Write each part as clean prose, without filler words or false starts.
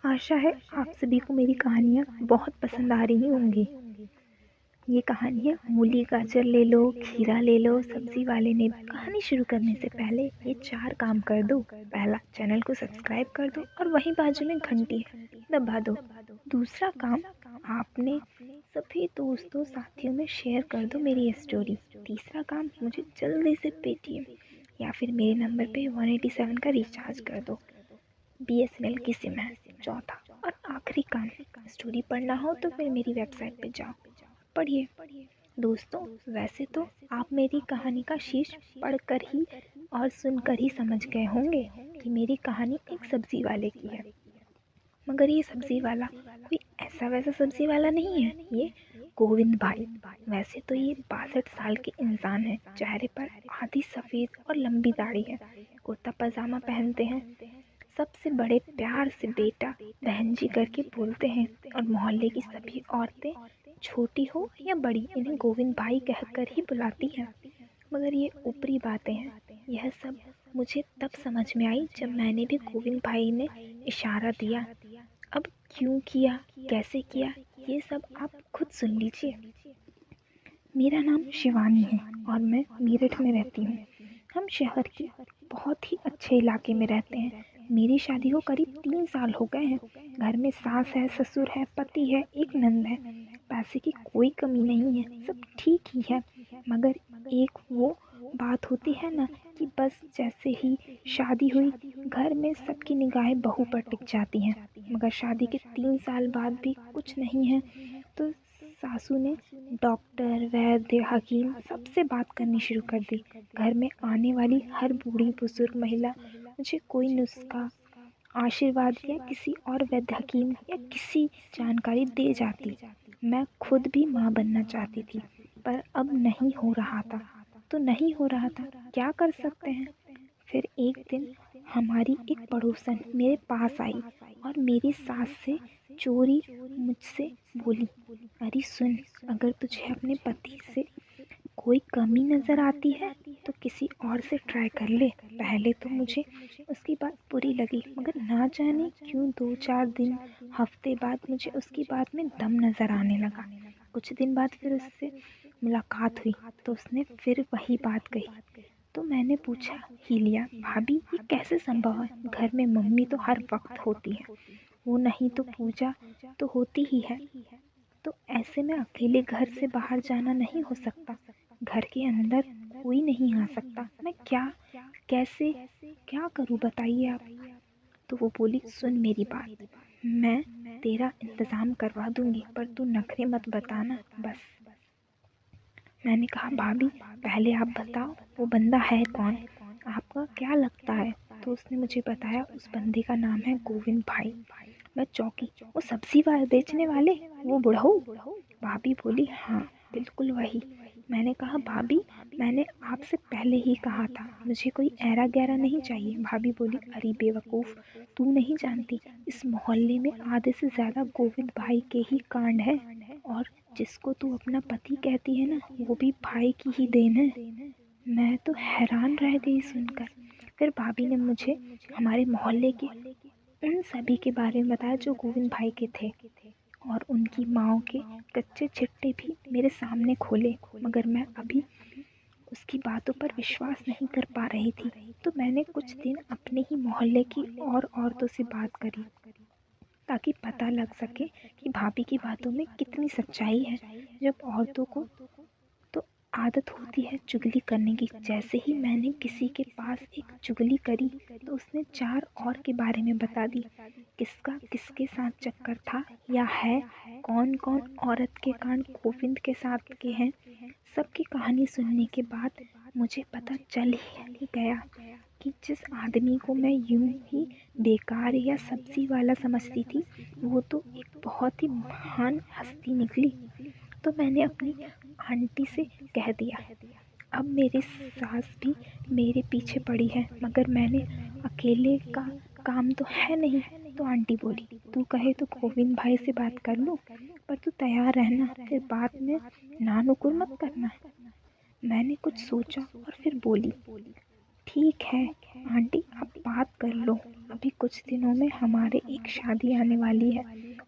आशा है आप सभी को मेरी कहानियाँ बहुत पसंद आ रही होंगी। ये कहानी है मूली गाजर ले लो, खीरा ले लो, सब्जी वाले ने। कहानी शुरू करने से पहले ये 4 काम कर दो। पहला, चैनल को सब्सक्राइब कर दो और वहीं बाजू में घंटी है दबा दो। दूसरा काम, आपने सभी दोस्तों साथियों में शेयर कर दो मेरी स्टोरी। तीसरा काम, मुझे जल्दी से पेटीएम या फिर मेरे नंबर पे 187 का रिचार्ज कर दो। BSNL की सिम है। चौथा और आखिरी काम, स्टोरी पढ़ना हो तो फिर मेरी वेबसाइट पे जाओ, पढ़िए। दोस्तों, वैसे तो आप मेरी कहानी का शीर्ष पढ़कर ही और सुनकर ही समझ गए होंगे कि मेरी कहानी एक सब्जी वाले की है। मगर ये सब्जी वाला कोई ऐसा वैसा सब्जी वाला नहीं है। ये गोविंद भाई। वैसे तो ये 62 साल के इंसान है। चेहरे पर आधी सफ़ेद और लंबी दाढ़ी है। कुर्ता पजामा पहनते हैं। सबसे बड़े प्यार से बेटा बहन जी करके बोलते हैं और मोहल्ले की सभी औरतें, छोटी हो या बड़ी, इन्हें गोविंद भाई कहकर ही बुलाती हैं। मगर ये ऊपरी बातें हैं। यह सब मुझे तब समझ में आई जब मैंने भी गोविंद भाई ने इशारा दिया। अब क्यों किया, कैसे किया, ये सब आप खुद सुन लीजिए। मेरा नाम शिवानी है और मैं मेरठ में रहती हूँ। हम शहर के बहुत ही अच्छे इलाके में रहते हैं। मेरी शादी को करीब 3 साल हो गए हैं। घर में सास है, ससुर है, पति है, एक नंद है। पैसे की कोई कमी नहीं है, सब ठीक ही है। मगर एक वो बात होती है ना कि बस जैसे ही शादी हुई, घर में सबकी निगाहें बहू पर टिक जाती हैं। मगर शादी के 3 साल बाद भी कुछ नहीं है तो सासू ने डॉक्टर, वैद्य, हकीम सबसे बात करनी शुरू कर दी। घर में आने वाली हर बूढ़ी बुजुर्ग महिला मुझे कोई नुस्खा, आशीर्वाद या किसी और वैद्य, हकीम या किसी जानकारी दे जाती। मैं खुद भी माँ बनना चाहती थी, पर अब नहीं हो रहा था। तो नहीं हो रहा था, क्या कर सकते हैं। फिर एक दिन हमारी एक पड़ोसन मेरे पास आई और मेरी सास से चोरी मुझसे बोली, अरे सुन, अगर तुझे अपने पति से कोई कमी नज़र आती है तो किसी और से ट्राई कर ले। पहले तो मुझे उसकी बात बुरी लगी, मगर ना जाने क्यों 2-4 दिन, हफ्ते बाद मुझे उसकी बात में दम नज़र आने लगा। कुछ दिन बाद फिर उससे मुलाकात हुई तो उसने फिर वही बात कही। तो मैंने पूछा ही लिया, भाभी ये कैसे संभव है। घर में मम्मी तो हर वक्त होती है, वो नहीं तो पूजा तो होती ही है। तो ऐसे में अकेले घर से बाहर जाना नहीं हो सकता। घर के अंदर कोई नहीं आ सकता। मैं क्या, कैसे, क्या करूं, बताइए आप। तो वो बोली, सुन मेरी बात, मैं तेरा इंतज़ाम करवा दूंगी, पर तू नखरे मत बताना बस। मैंने कहा, भाभी पहले आप बताओ वो बंदा है कौन, आपका क्या लगता है। तो उसने मुझे बताया उस बंदे का नाम है गोविंद भाई। मैं चौंकी, वो सब्जी बेचने वाले, वो बुढ़ऊ। भाभी बोली, हाँ बिल्कुल वही। मैंने कहा, भाभी मैंने आपसे पहले ही कहा था मुझे कोई ऐरा गैरा नहीं चाहिए। भाभी बोली, अरे बेवकूफ़, तू नहीं जानती, इस मोहल्ले में आधे से ज़्यादा गोविंद भाई के ही कांड है। और जिसको तू अपना पति कहती है ना, वो भी भाई की ही देन है। मैं तो हैरान रह गई सुनकर। फिर भाभी ने मुझे हमारे मोहल्ले के उन सभी के बारे में बताया जो गोविंद भाई के थे, और उनकी माँओं के कच्चे चिट्टे भी मेरे सामने खोले। मगर मैं अभी उसकी बातों पर विश्वास नहीं कर पा रही थी। तो मैंने कुछ दिन अपने ही मोहल्ले की और औरतों से बात करी ताकि पता लग सके कि भाभी की बातों में कितनी सच्चाई है। जब औरतों को तो आदत होती है चुगली करने की। जैसे ही मैंने किसी के पास एक चुगली करी तो उसने 4 और के बारे में बता दी। किसका किसके साथ चक्कर था या है, कौन कौन औरत के कांड गोविंद के साथ के हैं। सबकी कहानी सुनने के बाद मुझे पता चल ही गया कि जिस आदमी को मैं यूं ही बेकार या सब्जी वाला समझती थी, वो तो एक बहुत ही महान हस्ती निकली। तो मैंने अपनी आंटी से कह दिया। अब मेरी सास भी मेरे पीछे पड़ी है, मगर मैंने अकेले का काम तो है नहीं। तो आंटी बोली, तू कहे तो गोविंद भाई से बात कर लूँ, पर तू तैयार रहना, फिर बाद में ना नुकुर मत करना। मैंने कुछ सोचा और फिर बोली, ठीक है आंटी, आप बात कर लो। अभी कुछ दिनों में हमारे एक शादी आने वाली है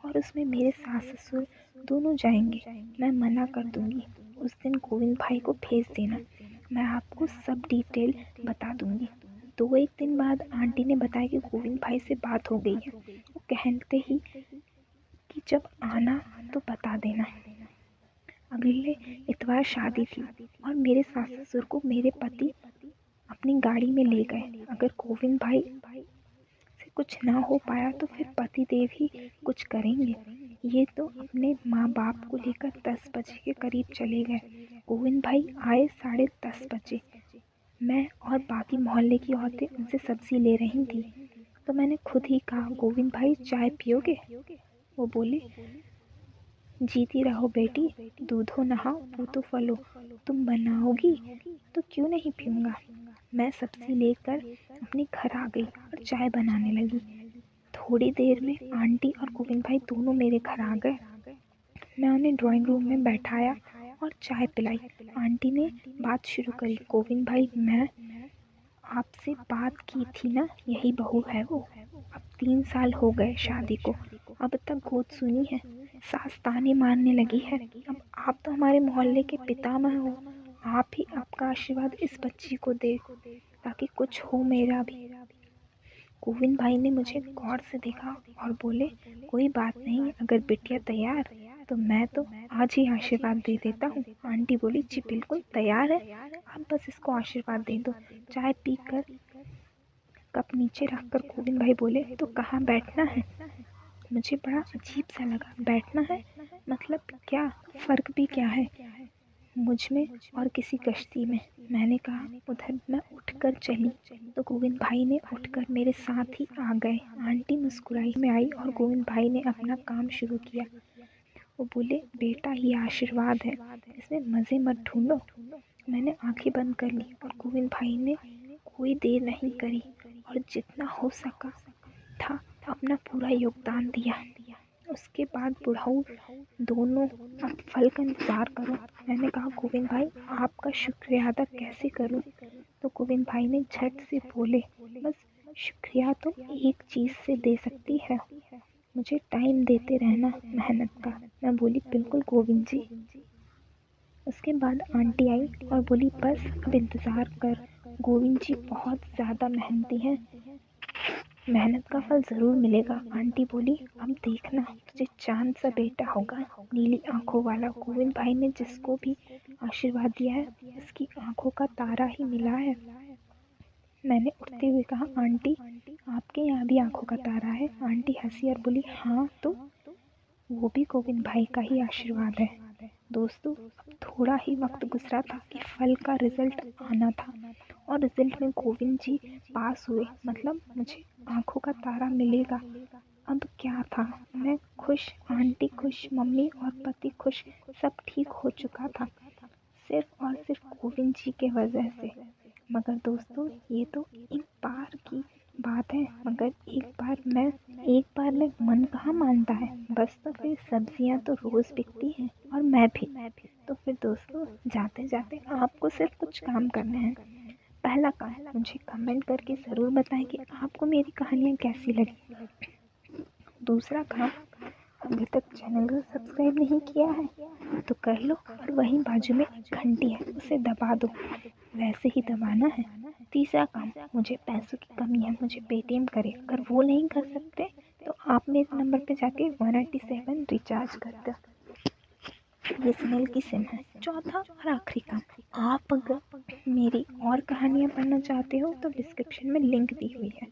और उसमें मेरे सास ससुर दोनों जाएंगे। मैं मना कर दूंगी। उस दिन गोविंद भाई को भेज देना, मैं आपको सब डिटेल बता दूंगी। 2 एक दिन बाद आंटी ने बताया कि गोविंद भाई से बात हो गई है। वो कहते ही कि जब आना तो बता देना। अगले इतवार शादी थी और मेरे सास ससुर को मेरे पति अपनी गाड़ी में ले गए। अगर गोविंद भाई से कुछ ना हो पाया तो फिर पति देव ही कुछ करेंगे। ये तो अपने माँ बाप को लेकर 10 बजे के करीब चले गए। गोविंद भाई आए 10:30 बजे। मैं और बाकी मोहल्ले की औरतें उनसे सब्जी ले रही थी तो मैंने खुद ही कहा, गोविंद भाई चाय पियोगे? वो बोले, जीती रहो बेटी, दूधो नहाओ पूतो फलो। तुम बनाओगी तो क्यों नहीं पीऊँगा। मैं सब्जी लेकर अपने घर आ गई और चाय बनाने लगी। थोड़ी देर में आंटी और गोविंद भाई दोनों मेरे घर आ गए। मैं उन्हें ड्राइंग रूम में बैठाया और चाय पिलाई। आंटी ने बात शुरू करी, गोविंद भाई, मैं आपसे बात की थी ना, यही बहू है वो। अब 3 साल हो गए शादी को, अब तक गोद सुनी है, सास ताने मारने लगी है। अब आप तो हमारे मोहल्ले के पितामह हो, आप ही आपका आशीर्वाद इस बच्ची को दे ताकि कुछ हो मेरा भी। गोविंद भाई ने मुझे गौर से देखा और बोले, कोई बात नहीं, अगर बिटिया तैयार तो मैं तो आज ही आशीर्वाद दे देता हूँ। आंटी बोली, जी बिल्कुल तैयार है, आप बस इसको आशीर्वाद दे दो। चाय पीकर कप नीचे रखकर गोविंद भाई बोले, तो कहाँ बैठना है? मुझे बड़ा अजीब सा लगा। बैठना है मतलब क्या? फर्क भी क्या है मुझ में और किसी कश्ती में? मैंने कहा, उधर मैं उठकर चली तो गोविंद भाई ने उठकर मेरे साथ ही आ गए। आंटी मुस्कुराई में आई और गोविंद भाई ने अपना काम शुरू किया। वो बोले, बेटा ये आशीर्वाद है, इसमें मज़े मत ढूंढो। मैंने आंखें बंद कर ली और गोविंद भाई ने कोई देर नहीं करी और जितना हो सका था अपना पूरा योगदान दिया। उसके बाद बुढ़ाऊ दोनों, अब फल का इंतज़ार करो। मैंने कहा, गोविंद भाई आपका शुक्रिया अदा कैसे करूं? तो गोविंद भाई ने झट से बोले, बस शुक्रिया तो एक चीज़ से दे सकती है, मुझे टाइम देते रहना मेहनत का। मैं बोली, बिल्कुल गोविंद जी। उसके बाद आंटी आई और बोली, बस अब इंतज़ार कर, गोविंद जी बहुत ज़्यादा मेहनती हैं, मेहनत का फल ज़रूर मिलेगा। आंटी बोली, अब देखना तुझे चांद सा बेटा होगा, नीली आंखों वाला। गोविंद भाई ने जिसको भी आशीर्वाद दिया है इसकी आंखों का तारा ही मिला है। मैंने उठते हुए कहा, आंटी आपके यहाँ भी आंखों का तारा है? आंटी हंसी और बोली, हाँ तो वो भी गोविंद भाई का ही आशीर्वाद है। दोस्तों, अब थोड़ा ही वक्त गुजरा था कि फल का रिजल्ट आना था और रिजल्ट में गोविंद जी पास हुए, मतलब मुझे आंखों का तारा मिलेगा। अब क्या था, मैं खुश, आंटी खुश, मम्मी और पति खुश, सब ठीक हो चुका था, सिर्फ और सिर्फ गोविंद जी के वजह से। मगर दोस्तों, ये तो एक बार की बात है, मगर एक बार में मन कहाँ मानता है। बस तो फिर सब्जियां तो रोज बिकती हैं और मैं भी। तो फिर दोस्तों, जाते जाते आपको सिर्फ कुछ काम करने हैं। पहला काम, मुझे कमेंट करके ज़रूर बताएं कि आपको मेरी कहानियाँ कैसी लगी। दूसरा काम, अभी तक चैनल को सब्सक्राइब नहीं किया है तो कर लो और वहीं बाजू में एक घंटी है उसे दबा दो, वैसे ही दबाना है। तीसरा काम, मुझे पैसों की कमी है, मुझे पेटीएम करें। अगर वो नहीं कर सकते तो आप मेरे नंबर पे जाके 187 रिचार्ज कर दो, ये स्नेल की सिम है। चौथा और आखिरी काम, आप अगर मेरी और कहानियाँ पढ़ना चाहते हो तो डिस्क्रिप्शन में लिंक दी हुई है,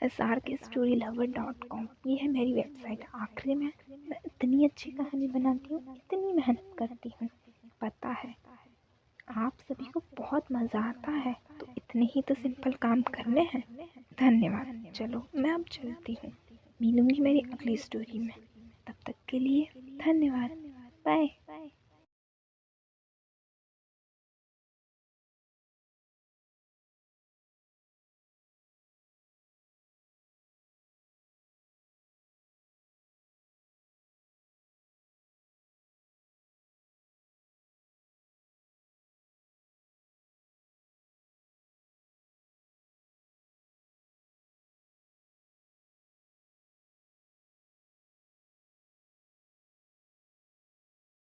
SRKStorylover.com, ये है मेरी वेबसाइट। आखिरी में, मैं इतनी अच्छी कहानी बनाती हूँ, इतनी मेहनत करती हूँ, पता है आप सभी को बहुत मज़ा आता है, तो इतने ही तो सिंपल काम करने हैं। धन्यवाद। चलो मैं अब चलती हूँ, मिलूंगी मेरी अगली स्टोरी में, तब तक के लिए धन्यवाद। बाय।